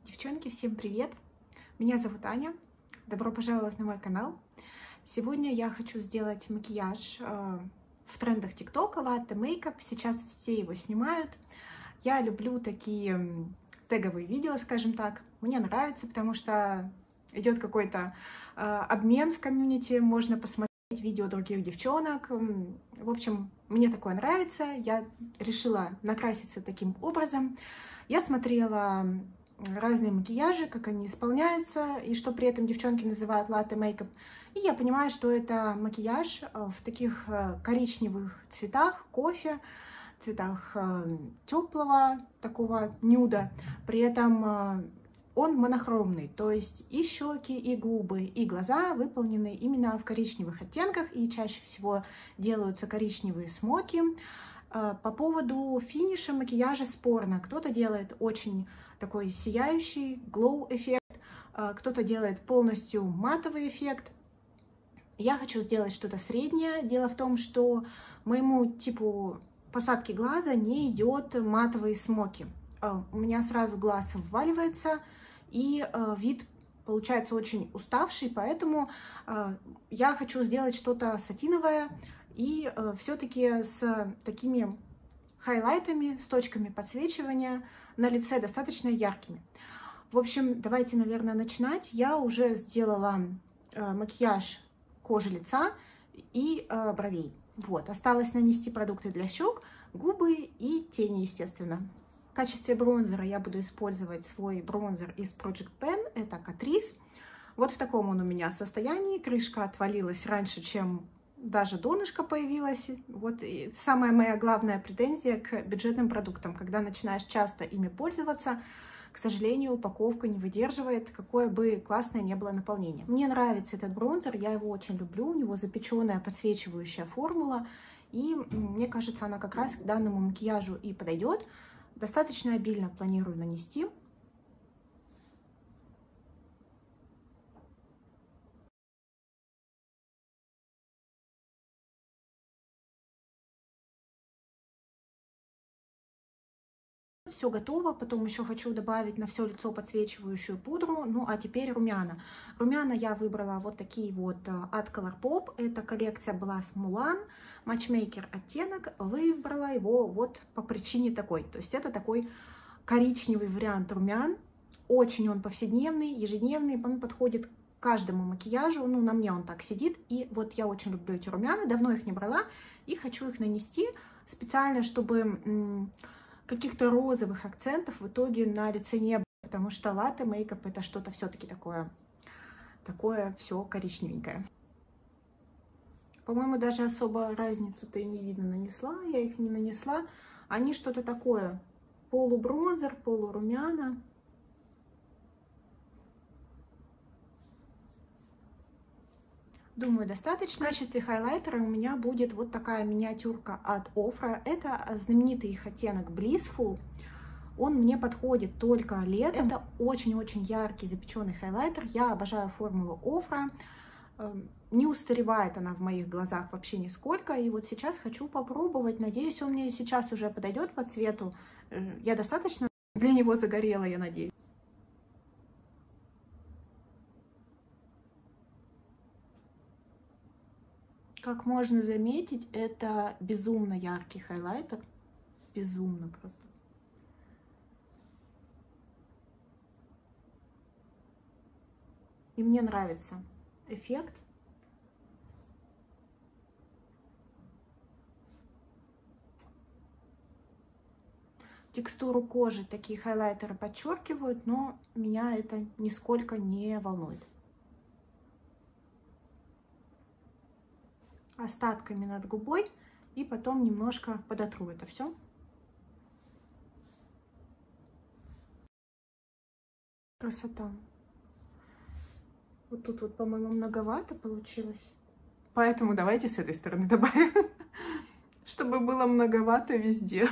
Девчонки, всем привет! Меня зовут Аня. Добро пожаловать на мой канал. Сегодня я хочу сделать макияж в трендах ТикТока, латте мейкап. Сейчас все его снимают. Я люблю такие теговые видео, скажем так. Мне нравится, потому что идет какой-то обмен в комьюнити. Можно посмотреть видео других девчонок. В общем, мне такое нравится. Я решила накраситься таким образом. Я смотрела разные макияжи, как они исполняются, и что при этом девчонки называют латте мейкап. И я понимаю, что это макияж в таких коричневых цветах, кофе, цветах теплого такого нюда. При этом он монохромный, то есть и щеки, и губы, и глаза выполнены именно в коричневых оттенках, и чаще всего делаются коричневые смоки. По поводу финиша макияжа спорно. Кто-то делает очень такой сияющий glow эффект, кто-то делает полностью матовый эффект. Я хочу сделать что-то среднее. Дело в том, что моему типу посадки глаза не идет матовые смоки. У меня сразу глаз вваливается, и вид получается очень уставший, поэтому я хочу сделать что-то сатиновое и все-таки с такими хайлайтами, с точками подсвечивания на лице достаточно яркими. В общем, давайте, наверное, начинать. Я уже сделала макияж кожи лица и бровей. Вот, осталось нанести продукты для щек, губы и тени, естественно. В качестве бронзера я буду использовать свой бронзер из Project Pen, это Catrice. Вот в таком он у меня состоянии. Крышка отвалилась раньше, чем даже донышко появилось. Вот и самая моя главная претензия к бюджетным продуктам. Когда начинаешь часто ими пользоваться, к сожалению, упаковка не выдерживает, какое бы классное ни было наполнение. Мне нравится этот бронзер, я его очень люблю. У него запеченная подсвечивающая формула. И мне кажется, она как раз к данному макияжу и подойдет. Достаточно обильно планирую нанести. Все готово, потом еще хочу добавить на все лицо подсвечивающую пудру. Ну а теперь румяна. Румяна я выбрала вот такие вот от Colourpop. Эта коллекция была с Mulan, Matchmaker оттенок. Выбрала его вот по причине такой. То есть это такой коричневый вариант румян. Очень он повседневный, ежедневный, он подходит к каждому макияжу. Ну, на мне он так сидит. И вот я очень люблю эти румяна, давно их не брала. И хочу их нанести специально, чтобы каких-то розовых акцентов в итоге на лице не было, потому что латте мейкап это что-то все-таки такое все коричневенькое. По-моему, даже особо разницу-то и не видно. Нанесла я их, не нанесла. Они что-то такое, полубронзер, полурумяна. Думаю, достаточно. В качестве хайлайтера у меня будет вот такая миниатюрка от Ofra. Это знаменитый их оттенок Blissful. Он мне подходит только летом. Это очень-очень яркий запеченный хайлайтер. Я обожаю формулу Ofra. Не устаревает она в моих глазах вообще нисколько. И вот сейчас хочу попробовать. Надеюсь, он мне сейчас уже подойдет по цвету. Я достаточно для него загорела, я надеюсь. Как можно заметить, это безумно яркий хайлайтер. Безумно просто. И мне нравится эффект. Текстуру кожи такие хайлайтеры подчеркивают, но меня это нисколько не волнует. Остатками над губой и потом немножко подотру это все. Красота. Вот тут вот, по-моему, многовато получилось. Поэтому давайте с этой стороны добавим, чтобы было многовато везде.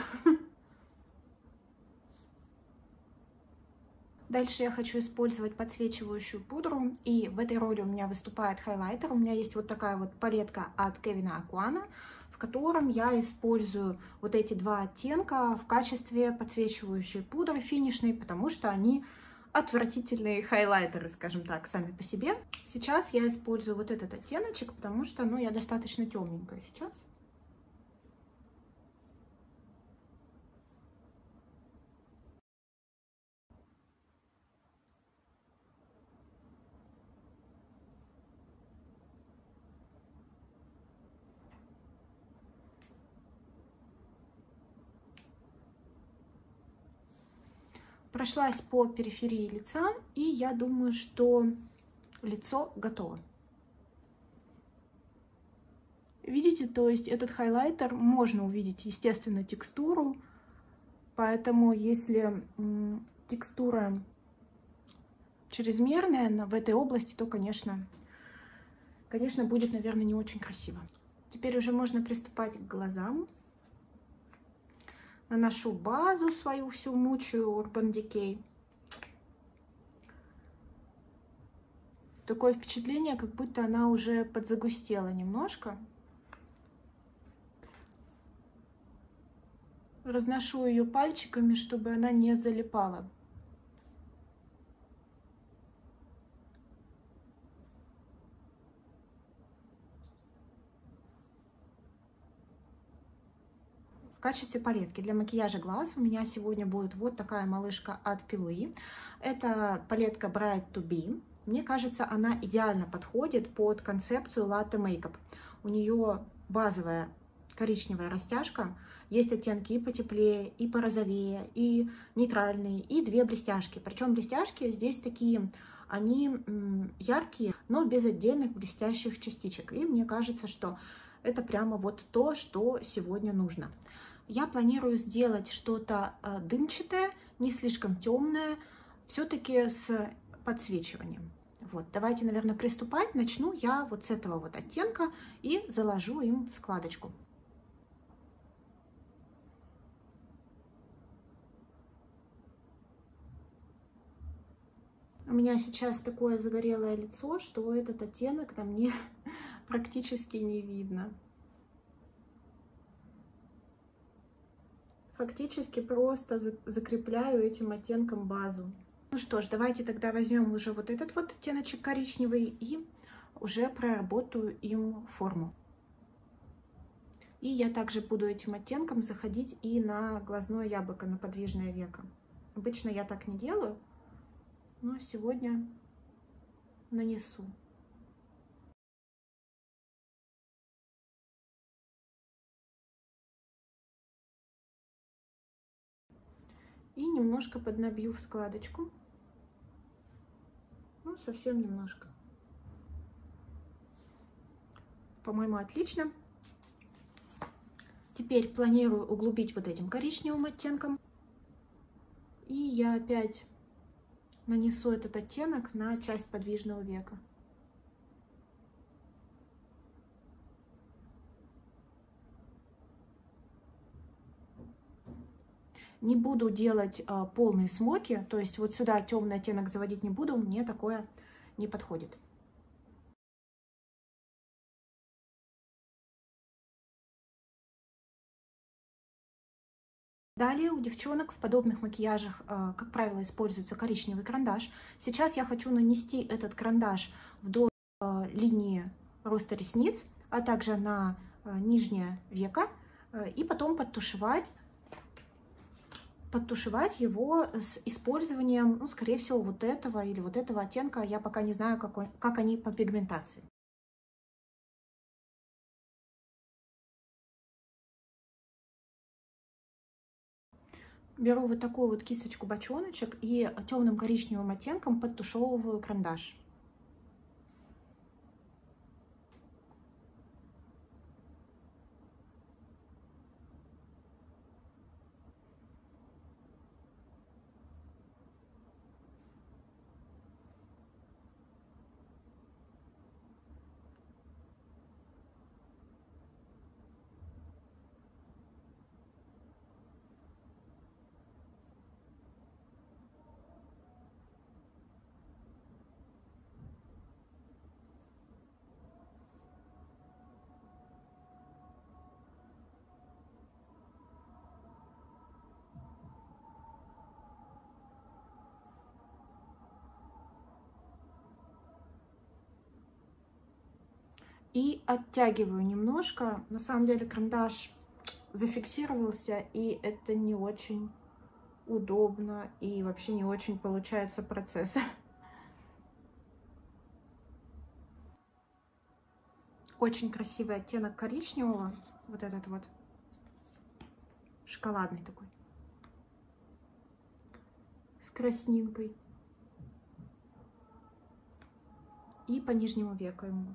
Дальше я хочу использовать подсвечивающую пудру, и в этой роли у меня выступает хайлайтер. У меня есть вот такая вот палетка от Kevyn Aucoin, в котором я использую вот эти два оттенка в качестве подсвечивающей пудры финишной, потому что они отвратительные хайлайтеры, скажем так, сами по себе. Сейчас я использую вот этот оттеночек, потому что, ну, я достаточно темненькая сейчас. Прошлась по периферии лица, и я думаю, что лицо готово. Видите, то есть этот хайлайтер можно увидеть, естественно, текстуру, поэтому если текстура чрезмерная в этой области, то, конечно, будет, наверное, не очень красиво. Теперь уже можно приступать к глазам. Наношу базу свою, всю мучаю Urban Decay. Такое впечатление, как будто она уже подзагустела немножко. Разношу ее пальчиками, чтобы она не залипала. В качестве палетки для макияжа глаз у меня сегодня будет вот такая малышка от Pilui. Это палетка Bright to Be. Мне кажется, она идеально подходит под концепцию Latte Makeup. У нее базовая коричневая растяжка. Есть оттенки и потеплее, и порозовее, и нейтральные, и две блестяшки. Причем блестяшки здесь такие, они яркие, но без отдельных блестящих частичек. И мне кажется, что это прямо вот то, что сегодня нужно. Я планирую сделать что-то дымчатое, не слишком темное, все-таки с подсвечиванием. Вот, давайте, наверное, приступать. Начну я вот с этого вот оттенка и заложу им складочку. У меня сейчас такое загорелое лицо, что этот оттенок на мне практически не видно. Фактически просто закрепляю этим оттенком базу. Ну что ж, давайте тогда возьмем уже вот этот вот оттеночек коричневый и уже проработаю им форму. И я также буду этим оттенком заходить и на глазное яблоко, на подвижное веко. Обычно я так не делаю, но сегодня нанесу. И немножко поднабью в складочку. Ну, совсем немножко. По-моему, отлично. Теперь планирую углубить вот этим коричневым оттенком. И я опять нанесу этот оттенок на часть подвижного века. Не буду делать полные смоки, то есть вот сюда темный оттенок заводить не буду, мне такое не подходит. Далее у девчонок в подобных макияжах, как правило, используется коричневый карандаш. Сейчас я хочу нанести этот карандаш вдоль линии роста ресниц, а также на нижнее веко, и потом подтушевать его с использованием, ну, скорее всего, вот этого или вот этого оттенка. Я пока не знаю, как они по пигментации. Беру вот такую вот кисточку-бочоночек и темным коричневым оттенком подтушевываю карандаш. И оттягиваю немножко. На самом деле карандаш зафиксировался, и это не очень удобно, и вообще не очень получается процесс. Очень красивый оттенок коричневого, вот этот вот шоколадный такой, с краснинкой. И по нижнему веку ему.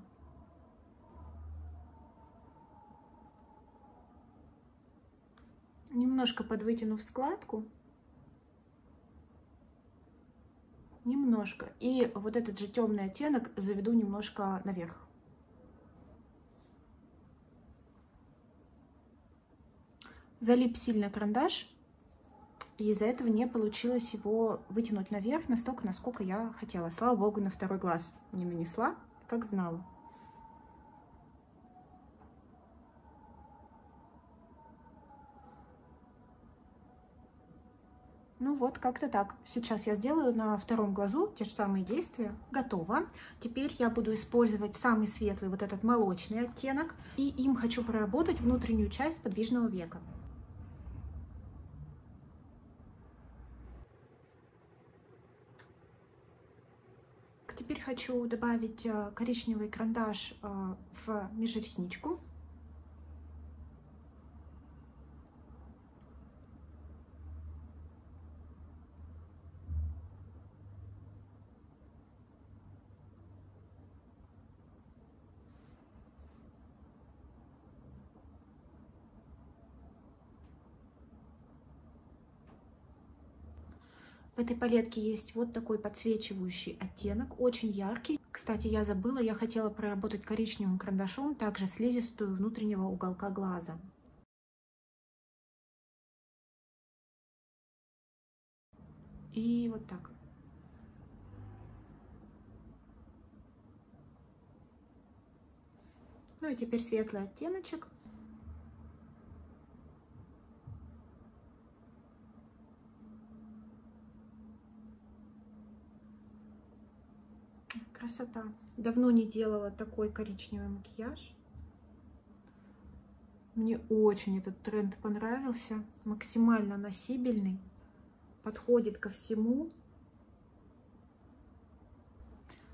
Немножко подвытянув складку. Немножко. И вот этот же темный оттенок заведу немножко наверх. Залип сильно карандаш, и из-за этого не получилось его вытянуть наверх настолько, насколько я хотела. Слава богу, на второй глаз не нанесла, как знала. Ну вот, как-то так. Сейчас я сделаю на втором глазу те же самые действия. Готово. Теперь я буду использовать самый светлый, вот этот молочный оттенок, и им хочу проработать внутреннюю часть подвижного века. Теперь хочу добавить коричневый карандаш в межресничку. В этой палетке есть вот такой подсвечивающий оттенок, очень яркий. Кстати, я забыла, я хотела проработать коричневым карандашом также слизистую внутреннего уголка глаза. И вот так. Ну и теперь светлый оттеночек. Красота. Давно не делала такой коричневый макияж. Мне очень этот тренд понравился. Максимально носибельный. Подходит ко всему.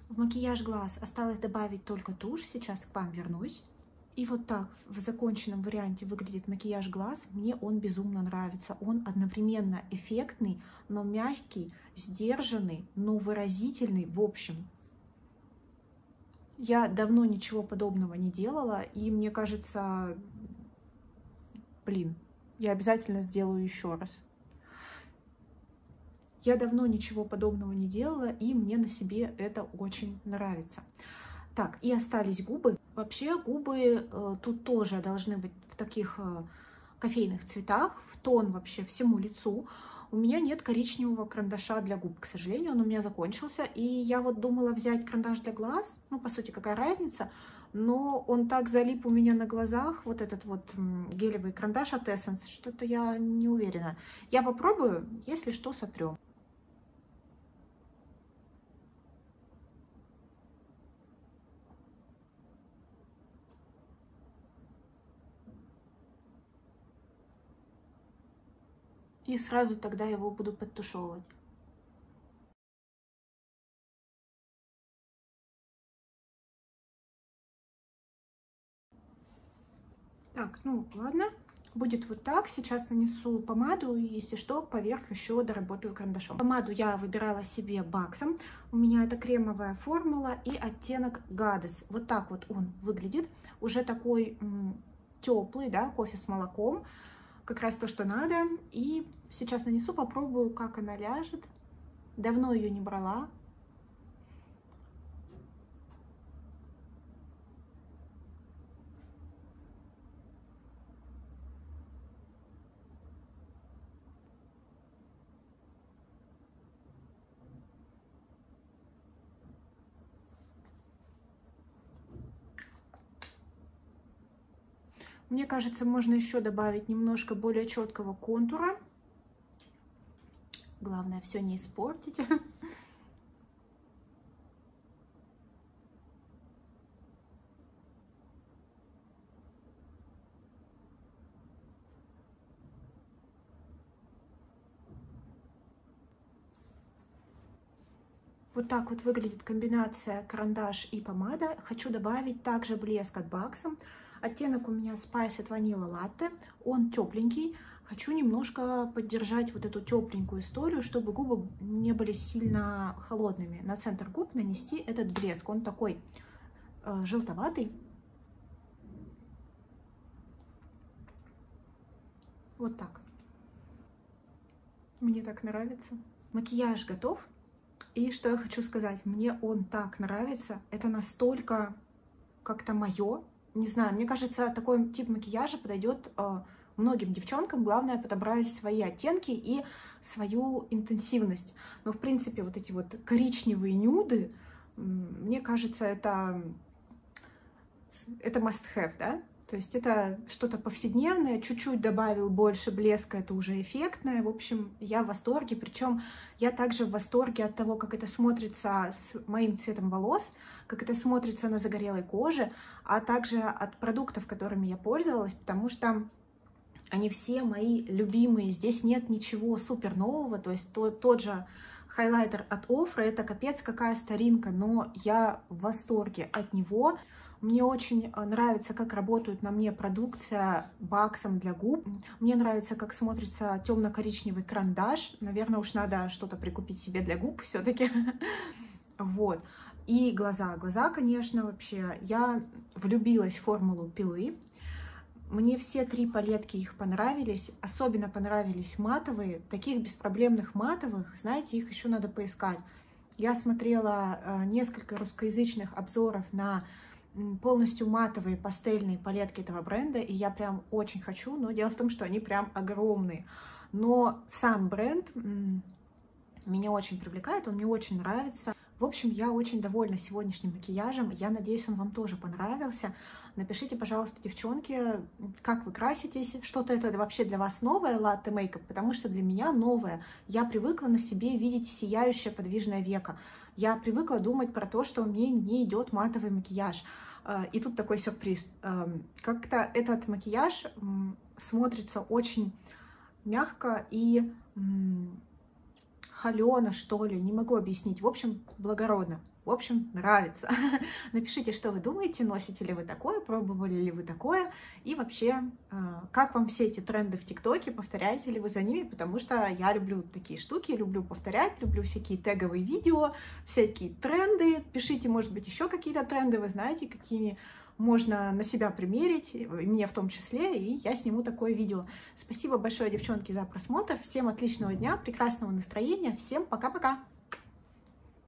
В макияж глаз осталось добавить только тушь. Сейчас к вам вернусь. И вот так в законченном варианте выглядит макияж глаз. Мне он безумно нравится. Он одновременно эффектный, но мягкий, сдержанный, но выразительный. В общем, я давно ничего подобного не делала. И мне кажется, блин, я обязательно сделаю еще раз. Я давно ничего подобного не делала, и мне на себе это очень нравится. Так, и остались губы. Вообще губы тут тоже должны быть в таких кофейных цветах, в тон вообще всему лицу. У меня нет коричневого карандаша для губ, к сожалению, он у меня закончился. И я вот думала взять карандаш для глаз, ну, по сути, какая разница, но он так залип у меня на глазах, вот этот вот гелевый карандаш от Essence, что-то я не уверена. Я попробую, если что, сотрем. И сразу тогда его буду подтушевывать. Так, ну ладно, будет вот так. Сейчас нанесу помаду, и если что, поверх еще доработаю карандашом. Помаду я выбирала себе баксом. У меня это кремовая формула и оттенок Goddess. Вот так вот он выглядит. Уже такой теплый, да, кофе с молоком. Как раз то, что надо. И сейчас нанесу, попробую, как она ляжет. Давно ее не брала. Мне кажется, можно еще добавить немножко более четкого контура. Главное, все не испортить. Вот так вот выглядит комбинация карандаш и помада. Хочу добавить также блеск от Баксом. Оттенок у меня Spiced Vanilla Latte. Он тепленький. Хочу немножко поддержать вот эту тепленькую историю, чтобы губы не были сильно холодными. На центр губ нанести этот блеск. Он такой желтоватый. Вот так. Мне так нравится. Макияж готов. И что я хочу сказать, мне он так нравится. Это настолько как-то мое. Не знаю, мне кажется, такой тип макияжа подойдет многим девчонкам. Главное подобрать свои оттенки и свою интенсивность. Но, в принципе, вот эти вот коричневые нюды, мне кажется, это must-have, да? То есть это что-то повседневное, чуть-чуть добавил больше блеска, это уже эффектное. В общем, я в восторге. Причем я также в восторге от того, как это смотрится с моим цветом волос, как это смотрится на загорелой коже, а также от продуктов, которыми я пользовалась, потому что они все мои любимые. Здесь нет ничего супер нового. То есть тот же хайлайтер от Ofra, это капец какая старинка, но я в восторге от него. Мне очень нравится, как работает на мне продукция Баксом для губ. Мне нравится, как смотрится темно-коричневый карандаш. Наверное, уж надо что-то прикупить себе для губ все-таки. Вот. И глаза. Глаза, конечно, вообще. Я влюбилась в формулу пилы. Мне все 3 палетки их понравились. Особенно понравились матовые. Таких беспроблемных матовых, знаете, их еще надо поискать. Я смотрела несколько русскоязычных обзоров на полностью матовые пастельные палетки этого бренда, и я прям очень хочу, но дело в том, что они прям огромные. Но сам бренд меня очень привлекает, он мне очень нравится. В общем, я очень довольна сегодняшним макияжем, я надеюсь, он вам тоже понравился. Напишите, пожалуйста, девчонки, как вы краситесь, что-то это вообще для вас новое, латте мейкап, потому что для меня новое. Я привыкла на себе видеть сияющее подвижное веко. Я привыкла думать про то, что мне не идет матовый макияж. И тут такой сюрприз. Как-то этот макияж смотрится очень мягко и холено, что ли, не могу объяснить. В общем, благородно. В общем, нравится. Напишите, что вы думаете, носите ли вы такое, пробовали ли вы такое, и вообще, как вам все эти тренды в ТикТоке, повторяете ли вы за ними, потому что я люблю такие штуки, люблю повторять, люблю всякие теговые видео, всякие тренды. Пишите, может быть, еще какие-то тренды, вы знаете, какими можно на себя примерить, и мне в том числе, и я сниму такое видео. Спасибо большое, девчонки, за просмотр. Всем отличного дня, прекрасного настроения. Всем пока-пока!